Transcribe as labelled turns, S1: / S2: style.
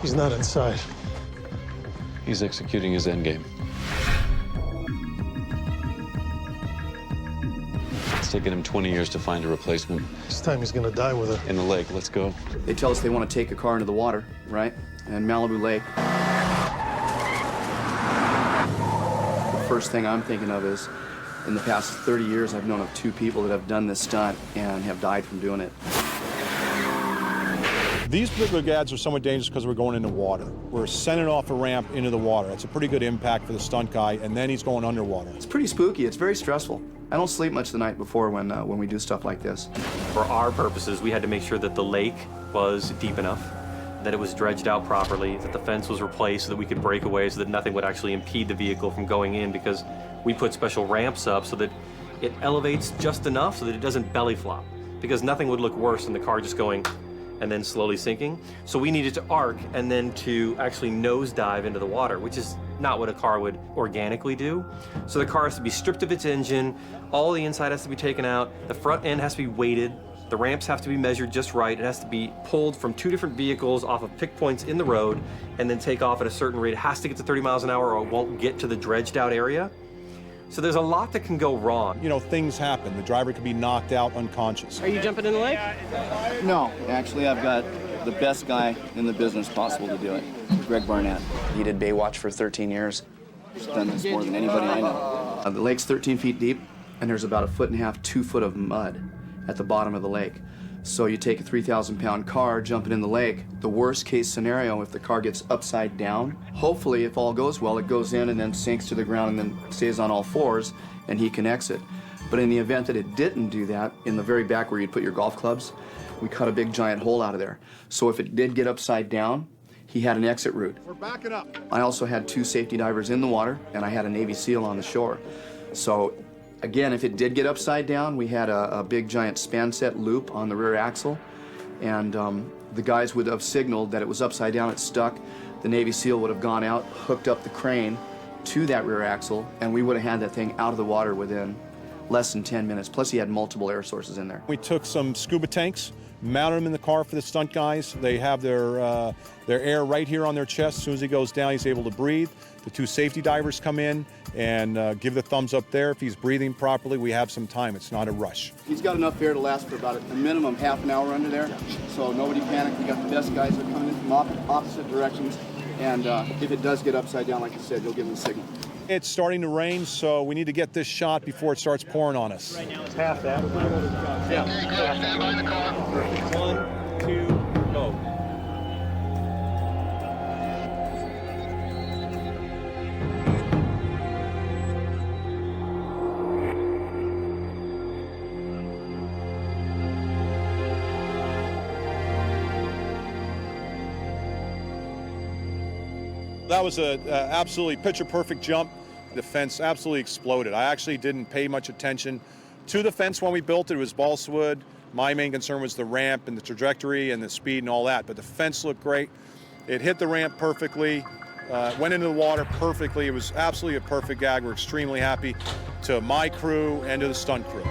S1: He's not inside.
S2: He's executing his endgame. It's taken him 20 years to find a replacement.
S1: This time he's gonna die with her.
S2: In the lake, let's go.
S3: They tell us they want to take a car into the water, right? And Malibu Lake. The first thing I'm thinking of is, in the past 30 years, I've known of 2 people that have done this stunt and have died from doing it.
S4: These particular gads are somewhat dangerous because we're going into water. We're sending off a ramp into the water. That's a pretty good impact for the stunt guy, and then he's going underwater.
S3: It's pretty spooky. It's very stressful. I don't sleep much the night before when we do stuff like this.
S5: For our purposes, we had to make sure that the lake was deep enough, that it was dredged out properly, that the fence was replaced so that we could break away so that nothing would actually impede the vehicle from going in, because we put special ramps up so that it elevates just enough so that it doesn't belly flop, because nothing would look worse than the car just going and then slowly sinking. So we needed to arc and then to actually nosedive into the water, which is not what a car would organically do. So the car has to be stripped of its engine, all the inside has to be taken out, the front end has to be weighted, the ramps have to be measured just right, it has to be pulled from 2 different vehicles off of pick points in the road and then take off at a certain rate. It has to get to 30 miles an hour or it won't get to the dredged out area. So there's a lot that can go wrong.
S4: You know, things happen. The driver could be knocked out unconscious.
S6: Are you jumping in the lake?
S3: No, actually, I've got the best guy in the business possible to do it, Greg Barnett. He did Baywatch for 13 years. He's done this more than anybody I know. The lake's 13 feet deep, and there's about 1.5 feet, 2 foot of mud at the bottom of the lake. So you take a 3,000-pound car, jump it in the lake. The worst case scenario, if the car gets upside down, hopefully, if all goes well, it goes in and then sinks to the ground and then stays on all fours, and he can exit. But in the event that it didn't do that, in the very back where you'd put your golf clubs, we cut a big giant hole out of there. So if it did get upside down, he had an exit route.
S4: We're backing up.
S3: I also had 2 safety divers in the water, and I had a Navy SEAL on the shore. So again, if it did get upside down, we had a big giant span set loop on the rear axle, and the guys would have signaled that it was upside down, it stuck. The Navy SEAL would have gone out, hooked up the crane to that rear axle, and we would have had that thing out of the water within less than 10 minutes. Plus, he had multiple air sources in there.
S4: We took some scuba tanks, mounted them in the car for the stunt guys. They have their air right here on their chest. As soon as he goes down, he's able to breathe. The 2 safety divers come in and give the thumbs up there. If he's breathing properly, we have some time. It's not a rush.
S3: He's got enough air to last for about a minimum half an hour under there, so nobody panic. We got the best guys that are coming in from opposite directions, and if it does get upside down, like I said, you'll give them a signal.
S4: It's starting to rain, so we need to get this shot before it starts pouring on us.
S6: Right now it's half that.
S5: Yeah. Stand by the car. 1, 2, go.
S4: That was an absolutely picture-perfect jump. The fence absolutely exploded. I actually didn't pay much attention to the fence when we built it. It was balsa wood. My main concern was the ramp and the trajectory and the speed and all that, but the fence looked great. It hit the ramp perfectly, went into the water perfectly. It was absolutely a perfect gag. We're extremely happy to my crew and to the stunt crew.